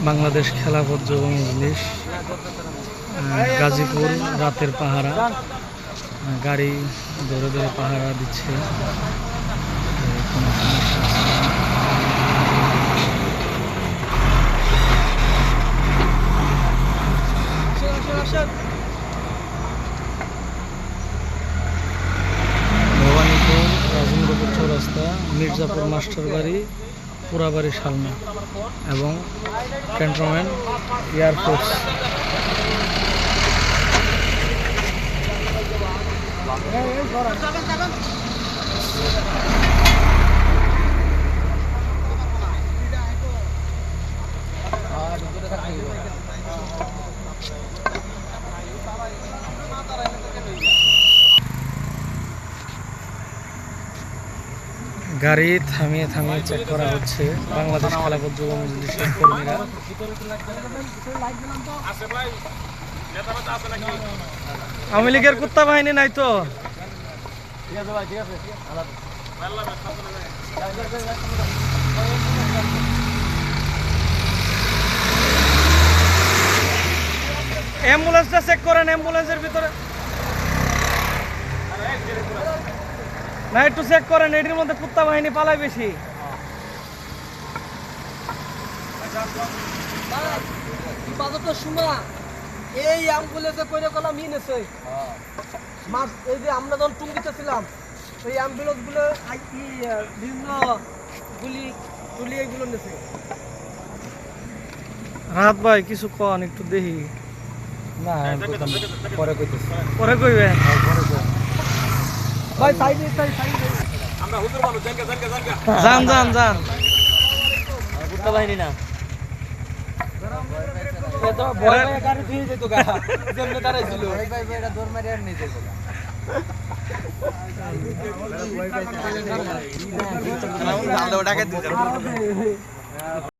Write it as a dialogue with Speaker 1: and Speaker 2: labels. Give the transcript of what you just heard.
Speaker 1: বাংলাদেশ খেলাফত যুব মজলিস গাজীপুর রাতের পাহারা গাড়ি ধরে ধরে পাহারা দিচ্ছে। কোনো সমস্যা আছে না। ভবানীপুর রাজেন্দ্রপুর চৌরাস্তা মির্জাপুর মাস্টার বাড়ি পুরাবাড়ি শালনা এবং ক্যান্টনমেন্ট এয়ারফোর্স। গাড়ি থামিয়ে থামিয়ে চেক করা হচ্ছে। বাংলাদেশ খেলাফত যুব মজলিসের কর্মীরা। আওয়ামী লীগের কুত্তা বাহিনী নাই তো? অ্যাম্বুলেন্সটা চেক করেন, অ্যাম্বুলেন্সের ভিতরে না একটু চেক করেন, এটির মধ্যে কুত্তা বাহিনী পালায় বেশি।
Speaker 2: এই অ্যাম্বুলেন্সে করে গেলাম নিয়েছে এই যে আমরা যখন টুঙ্গিতে ছিলাম এই অ্যাম্বুলেন্স গুলো বিভিন্ন গুলি টুলি এগুলো নেছে।
Speaker 1: রাত ভাই কিছু কন একটু দেখি।
Speaker 2: না পরে কইতেছি,
Speaker 1: পরে কইবে
Speaker 2: ভাই সাইডে সাইডে
Speaker 3: আমরা হুজুর মানুষ জানকা
Speaker 1: যান যান যান।
Speaker 2: কুত্তা বাহিনী না তো বড় গাড়ি দিয়ে যেত গা যেমনে দাঁড়াইছিল ভাই ভাই এটা দৌড় মারি আর নিয়ে যাবো আমরা ওটাকে দিতাম।